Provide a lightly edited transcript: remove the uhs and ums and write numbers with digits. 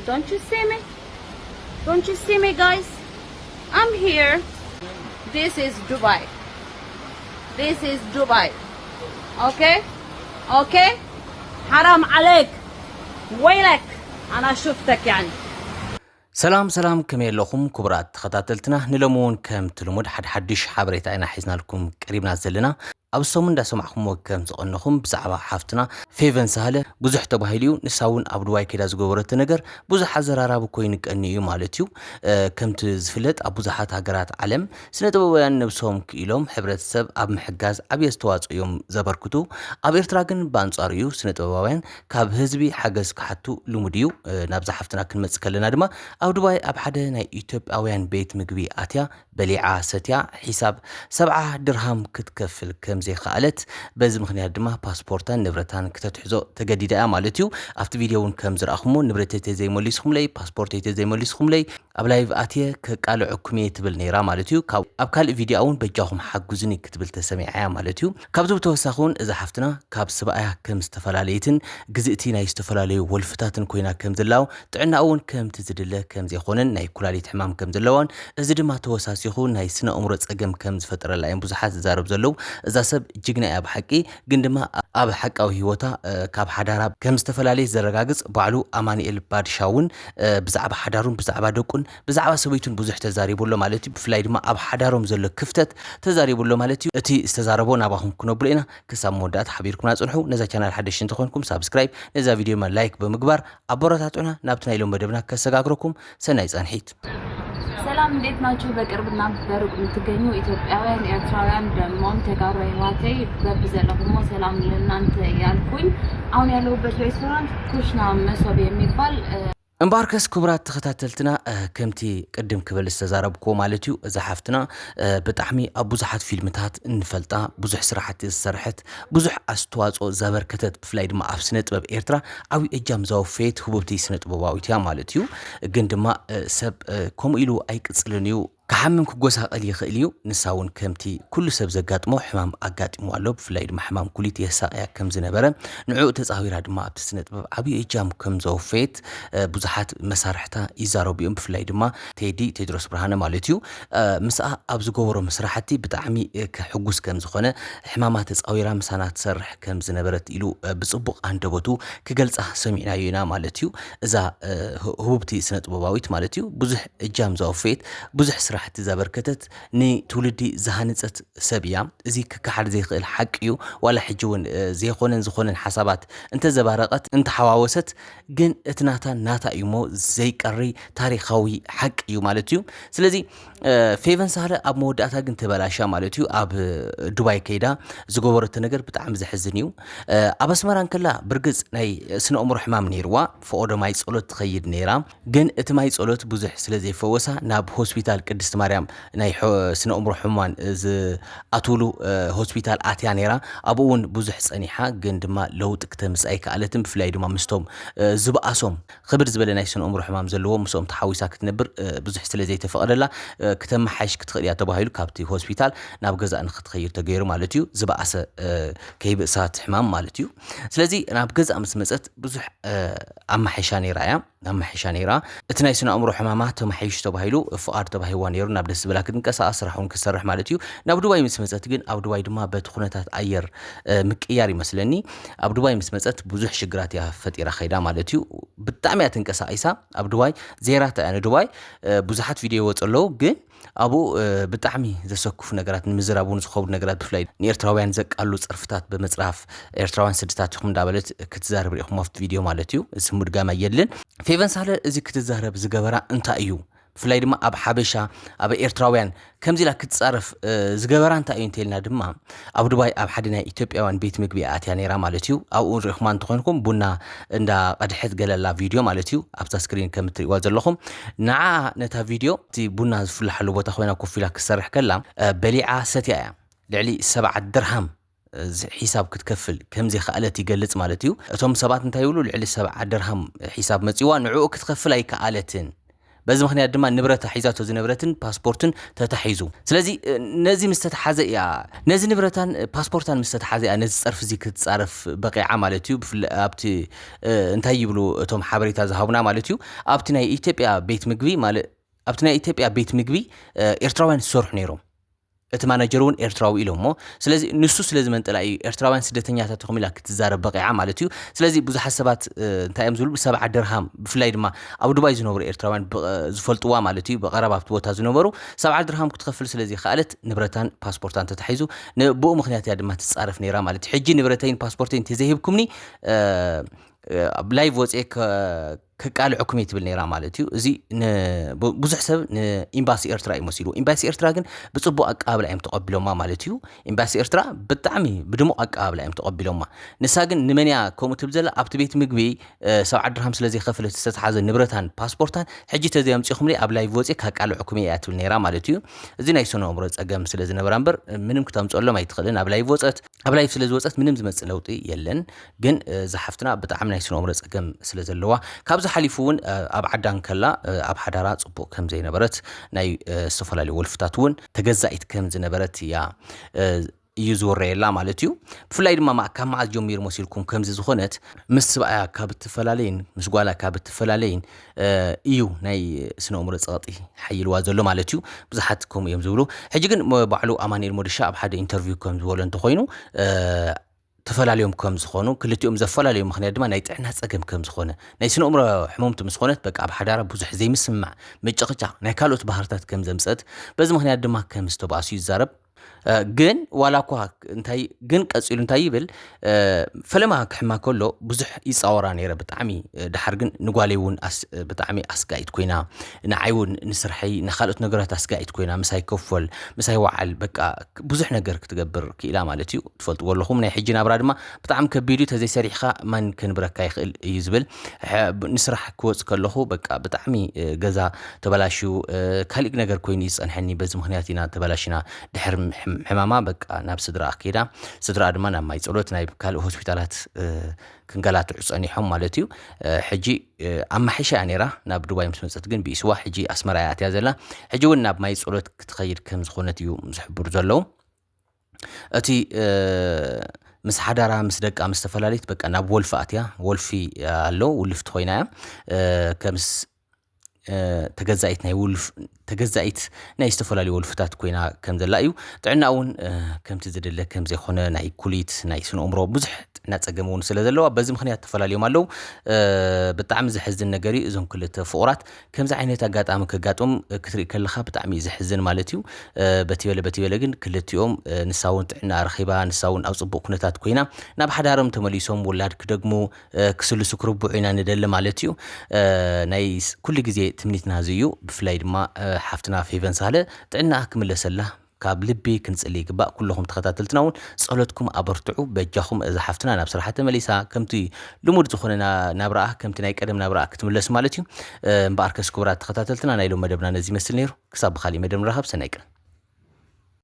Don't you see me? Don't you see me, guys? I'm here. This is Dubai. This is Dubai. Okay? Okay? حرام عليك. ويلك. أنا شفتك يعني. سلام كمي لكم كبرات خطاتلتنا نلمون كم تلمود حدش حبريت أنا حزنا لكم قريبنا زلنا أب الصومن دا سمعكم وكم زقنكم بزعبا حافتنا فيفن سهلة بزح تبهيليو نساون أبدواي كده زغورت نجر بزح زرارة بكوينك أنيو مالتيو كم تزفلت أبو زحات هجرات علم سنة ويان نبسهم كيلوم حبرت السب أب محجاز أبي استواج يوم زبركتو أبي ارتراجن بانصاريو سنة ويان كاب هزبي حجز كحتو لمديو نبزح حفتنا كلمة سكلنا دما أبدواي أب حدا نا يوتيوب أويان بيت مقبي آتيا بليعة ستيا حساب 7 درهم كتكفل كم زي خالت بز مخنيات دما باسبورتان نبرتان كتتحزو تجديدا مالتيو افت فيديون كم زرأخمو نبرتي زي موليسخم لي باسبورتي زي موليسخم لي ابلايف اتيه كقال حكمي تبل نيرا مالتيو كاب ابكال فيديوون بجاهم حجزني كتبل تسميعيا مالتيو كابزو توسخون اذا حفتنا كاب سبايا كم استفلاليتن غزيتي ناي استفلالي ولفتاتن كوينا كم زلاو طعنا اون كم تزدله كم زي خونن ناي كولاليت حمام كم زلوان እዚ ድማ ተወሳሲኹ ናይ ስነ ኣምሮ ጸገም ከም ዝፈጠረላ እየን ብዙሓት ዝዛረብ ዘለው እዛ ሰብ ጅግና ኣብ ሓቂ ግን ድማ ኣብ ሓቃዊ ህይወታ ካብ ሓዳራ ከም ዝተፈላለየ ዘረጋግጽ ባዕሉ ኣማኒኤል ባድሻውን ብዛዕባ ሓዳሩን ብዛዕባ ደቁን ብዛዕባ ሰበይቱን ብዙሕ ተዛሪቡሎ ማለት እዩ ብፍላይ ድማ ኣብ ሓዳሮም ዘሎ ክፍተት ተዛሪቡሎ ማለት እዩ እቲ ዝተዛረቦ ናባኹም ክነብሉ ኢና ክሳብ መወዳእታ ሓቢርኩምና ጽንሑ ነዛ ቻናል ሓደሽ እንተኾንኩም ሳብስክራይብ ነዛ ቪድዮ ላይክ ብምግባር ኣበረታቱና ናብቲ ናይ ሎም መደብና ከሰጋግረኩም ሰናይ ጸንሒት ሰላም እንዴት ናችሁ? በቅርብና በሩቅ የምትገኙ ኢትዮጵያውያን ኤርትራውያን ደሞም ተጋሩ ህይወቴ በብዘለሁሞ ሰላም ለእናንተ ያልኩኝ አሁን ያለሁበት ሬስቶራንት ኩሽና መሶብ የሚባል امباركس كبرات تختاتلتنا كمتي قدم كبل استزاربكو مالتيو اذا حفتنا بطحمي ابوزحات فيلمتات انفلطا بوزح سرحات سرحت بوزح استواصو زبركتت بفلاي دما افسنت باب ايرترا او اجام زوفيت حبوبتي سنت بواويتيا مالتيو ግን ድማ ሰብ ኮም ኢሉ አይቅጽልኒው كحمم كجوزها قلي خليو نساون كمتي كل سب زقاطمو حمام اقاطمو الله بفلاي دما حمام كليت يساقيا كم زنبره نعو تصاويرا دما ابتسنت ابي اجام كم زوفيت بزحات مسارحتا يزاروبيوم بفلاي دما تيدي تدرس برهانه مالتيو مسا ابز غورو مسرحتي بتعمي كحجوز كم زخونه حمامات تصاويرا مسانات سرح كم زنبرت يلو بصبق اندبوتو كገልጻ سمعنا ينا مالتيو اذا هوبتي سنت بواويت مالتيو بزح اجام زوفيت بزح حتى زبركتت ني تولدي زهانصت سبيا ازي كحد زي خيل حقيو ولا حجون زي خونن حسابات انت زبارقت انت حواوست جن اتناتا ناتا يمو زي قري تاريخاوي حقيو مالتيو سلازي فيفن سهله اب موداتا جن تبلاشا مالتيو اب دبي كيدا زغورت ነገር بتعم زحزنيو اب اسمران كلا برغص ناي سن عمر حمام نيروا فودو ماي صلوت تخيد نيرا جن اتماي صلوت بزح سلازي فوسا ناب هوسبيتال ቅድስት ማርያም ናይ ስነ ኡምሮ ሕሙማን ኣቱሉ ሆስፒታል ኣትያ ነራ ኣብኡን ብዙሕ ጸኒሓ ግን ድማ ለውጥ ከተምጽኣይ ከኣለትን ብፍላይ ድማ ምስቶም ዝብኣሶም ክብር ዝበለ ናይ ስነ ኡምሮ ሕማም ዘለዎም ምስኦም ተሓዊሳ ክትነብር ብዙሕ ስለ ዘይተፈቀደላ ከተመሓሽ ክትኽእል ተባሂሉ ካብቲ ሆስፒታል ናብ ገዛእ ንኽትኸይር ተገይሩ ማለት እዩ ዝብኣሰ ከይብእሳት ሕማም ማለት እዩ ስለዚ ናብ ገዛእ ምስ መጸት ብዙሕ ኣማሓሻ ነራ እያ ኣማሓሻ ነራ እቲ ናይ ስነ ኡምሮ ሕማማት ተማሓይሽ ተባሂሉ ፍቃድ ተባሂዋ ነይሩ ናብ ደስ ብላ ክንቀሳቀስ ስራሑን ክሰርሕ ማለት እዩ ናብ ዱባይ ምስ መጸት ግን ኣብ ዱባይ ድማ በቲ ኩነታት ኣየር ምቅያር ይመስለኒ ኣብ ዱባይ ምስ መጸት ብዙሕ ሽግራት ያ ፈጢራ ኸይዳ ማለት እዩ ብጣዕሚ ኣትንቀሳቀሳ ኣብ ዱባይ ዜራታ ኣነ ዱባይ ብዙሓት ቪድዮ ወጽለው ግን አቡ ብጣዕሚ ዘሰኩፍ ነገራት ንምዝራቡን ዝኸብዱ ነገራት ብፍላይ ንኤርትራውያን ዘቃሉ ጽርፍታት በመጽራፍ ኤርትራውያን ስድታት ይኹም ዳበለት ክትዛረብ ሪኹም አፍት ቪድዮ ማለት እዩ እዚ ሙድጋማ የለን ፌቨን ሳለ እዚ ክትዛረብ ዝገበራ እንታይ እዩ ፍላይ ድማ ኣብ ሓበሻ ኣብ ኤርትራውያን ከምዚ ላ ክትጻረፍ ዝገበራ እንታይ እዩ እንተልና ድማ ኣብ ዱባይ ኣብ ሓደ ናይ ኢትዮጵያውያን ቤት ምግቢ ኣትያ ነራ ማለት እዩ ኣብኡ ሪኹም እንትኾንኩም ቡና እንዳ ቀድሕት ገለላ ቪድዮ ማለት እዩ ኣብታ ስክሪን ከም ትሪእዋ ዘለኹም ንዓ ነታ ቪድዮ እቲ ቡና ዝፍልሓሉ ቦታ ኮይና ኮፍ ኢላ ክሰርሕ ከላ በሊዓ ሰትያ እያ ልዕሊ 7 ድርሃም حساب كتكفل كم زي خالت يقلص مالتيو اتوم سبات انت يقولوا لعلي 7 درهم حساب مصيوا نعو كتكفل اي كالتين በዚ ምክንያት ድማ ንብረታ ሒዛቶ ዝነበረትን ፓስፖርትን ተታሒዙ ስለዚ ነዚ ምስተተሓዘ እያ ነዚ ንብረታን ፓስፖርታን ምስተተሓዘ እያ ነዚ ፀርፊ እዚ ክትፃረፍ በቂዓ ማለት እዩ ኣብቲ እንታይ ይብሉ እቶም ሓበሬታ ዝሃቡና ማለት እዩ ኣብቲ ናይ ኢትዮጵያ ቤት ምግቢ ማለት ኣብቲ ናይ ኢትዮጵያ ቤት ምግቢ ኤርትራውያን ዝሰርሑ ነይሮም እቲ ማናጀር እውን ኤርትራዊ ኢሎሞ ስለዚ ንሱ ስለዚ መንጠላ እዩ ኤርትራውያን ስደተኛታት ተኸሚላ ክትዛረብ በቂዓ ማለት እዩ ስለዚ ብዙሓት ሰባት እንታይ እዮም ዝብሉ ብ7 ድርሃም ብፍላይ ድማ ኣብ ዱባይ ዝነብሩ ኤርትራውያን ዝፈልጥዋ ማለት እዩ በቀረባ ኣብቲ ቦታ ዝነበሩ 7 ድርሃም ክትከፍል ስለዚ ከኣለት ንብረታን ፓስፖርታን ተታሒዙ ንብኡ ምክንያት እያ ድማ ትፃረፍ ነይራ ማለት እዩ ሕጂ ንብረተይን ፓስፖርተይን ተዘይሂብኩምኒ ላይቭ ወፅአ ከቃልዕኩም ትብል ነይራ ማለት እዩ እዚ ብዙሕ ሰብ ንኤምባሲ ኤርትራ ይመስሉ ኤምባሲ ኤርትራ ግን ብጽቡቅ አቀባብላ እዮም ተቀቢሎማ ማለት እዩ ኤምባሲ ኤርትራ ብጣዕሚ ብድሙቅ አቀባብላ እዮም ተቀቢሎማ ንሳ ግን ንመንያ ከምኡ ትብል ዘላ ኣብቲ ቤት ምግቢ 7 ድርሃም ስለዚ ከፍለት ዝተሓዘ ንብረታን ፓስፖርታን ሕጂ ተዘይምጽኹም ኣብ ላይቭ ወፅአ ከቃልዕኩም እያ ትብል ነይራ ማለት እዩ እዚ ናይ ሰኖ እምሮ ፀገም ስለዚ ነበራ እምበር ምንም ክተምጽሎም ኣይትኽእልን ኣብ ላይቭ ወፅት ኣብ ላይቭ ስለዚ ወፅት ምንም ዝመጽእ ለውጢ የለን ግን ዝሓፍትና ብጣዕሚ ናይ ሰኖ እምሮ ፀገም ስለዘለዋ ካብ ሓሊፉ እውን ኣብ ዓዳን ከላ ኣብ ሓዳራ ጽቡቅ ከም ዘይነበረት ናይ ዝተፈላለዩ ወልፍታት እውን ተገዛኢት ከም ዝነበረት ያ እዩ ዝወረየላ ማለት እዩ ብፍላይ ድማ ካብ መዓዝ ጀሚሩ መሲልኩም ከምዚ ዝኾነት ምስ ሰብኣያ ካብ እትፈላለይን ምስ ጓላ ካብ እትፈላለይን እዩ ናይ ስነ እምሮ ፀቕጢ ሓይልዋ ዘሎ ማለት እዩ ብዙሓት ከምኡ እዮም ዝብሉ ሕጂ ግን ባዕሉ ኣማኒኤል ሞዲሻ ኣብ ሓደ ኢንተርቪው ከም ዝበሎ እንተኮይኑ ተፈላለዮም ከም ዝኾኑ ክልቲኦም ዘፈላለዩ ምክንያት ድማ ናይ ጥዕና ፀገም ከም ዝኾነ ናይ ስነ እምሮ ሕመምቲ ምስ ኾነት በቃ ኣብ ሓዳራ ብዙሕ ዘይምስማዕ መጨቅጫቅ ናይ ካልኦት ባህርታት ከም ዘምፀት በዚ ምክንያት ድማ ከም ዝተባእሱ ይዛረብ ግን ዋላ እኳ እንታይ ግን ቀፂሉ እንታይ ይብል ፈለማ ክሕማ ከሎ ብዙሕ ይፃወራ ነይረ ብጣዕሚ ድሓር ግን ንጓሌ እውን ብጣዕሚ ኣስጋኢት ኮይና ንዓይ እውን ንስርሐይ ንኻልኦት ነገራት ኣስጋኢት ኮይና ምሳይ ከፈል ምሳይ ወዓል በቃ ብዙሕ ነገር ክትገብር ክኢላ ማለት እዩ ትፈልጥዎ ኣለኹም ናይ ሕጂ ናብራ ድማ ብጣዕሚ ከቢዱ ተዘይሰሪሕካ ማን ክንብረካ ይኽእል እዩ ዝብል ንስራሕ ክወፅ ከለኹ በቃ ብጣዕሚ ገዛ ተበላሽዩ ካልእ ነገር ኮይኑ ይፀንሐኒ በዚ ምክንያት ኢና ተበላሽና ድሕር ሕማማ በቃ ናብ ስድራ ከይዳ ስድራ ድማ ናብ ማይ ጸሎት ናይ ካልእ ሆስፒታላት ክንገላትዑ ጸኒሖም ማለት እዩ ሕጂ ኣማሒሻ ነይራ ናብ ዱባይ ምስ መጽት ግን ቢስዋ ሕጂ ኣስመራ ኣትያ ዘላ ሕጂ እውን ናብ ማይ ጸሎት ክትኸይድ ከም ዝኾነት እዩ ዝሕብሩ ዘለው እቲ ምስ ሓዳራ ምስ ደቃ ምስ ተፈላለይት በቃ ናብ ወልፊ ኣትያ ወልፊ ኣሎ ውልፍቲ ኮይና ከምስ ተገዛኢት ናይ ወልፍ ተገዛኢት ናይ ዝተፈላለዩ ወልፍታት ኮይና ከም ዘላ እዩ ጥዕና እውን ከምቲ ዝደለ ከም ዘይኾነ ናይ ኩሊት ናይ ስነ እምሮ ብዙሕ ጥዕና ፀገም እውን ስለ ዘለዋ በዚ ምክንያት ተፈላለዮም ኣለው ብጣዕሚ ዝሕዝን ነገር እዩ እዞም ክልተ ፍቁራት ከምዚ ዓይነት ኣጋጣሚ ከጋጥም ክትርኢ ከለኻ ብጣዕሚ ዝሕዝን ማለት እዩ በቲበለ ግን ክልቲኦም ንሳውን ጥዕና ረኺባ ንሳውን ኣብ ጽቡቅ ኩነታት ኮይና ናብ ሓዳሮም ተመሊሶም ወላድ ክደግሙ ክስልሱ ክርብዑ ኢና ንደሊ ማለት እዩ ናይ ኩሉ ግዜ ትምኒትና ዝዩ ብፍላይ ድማ ሓፍትና ፌቨን ሳለ ጥዕና ክምለሰላ ካብ ልቢ ክንጽልይ ግባእ ኩልኹም ተኸታተልትና እውን ጸሎትኩም ኣበርትዑ በጃኹም እዛ ሓፍትና ናብ ስራሕ ተመሊሳ ከምቲ ልሙድ ዝኾነና ናብራ ከምቲ ናይ ቀደም ናብራ ክትምለስ ማለት እዩ እምበኣርከስ ክቡራት ተኸታተልትና ናይ ሎም መደብና ነዚ መስል ነይሩ ክሳብ ብኻሊ መደብ ንራኸብ ሰናይ ቀን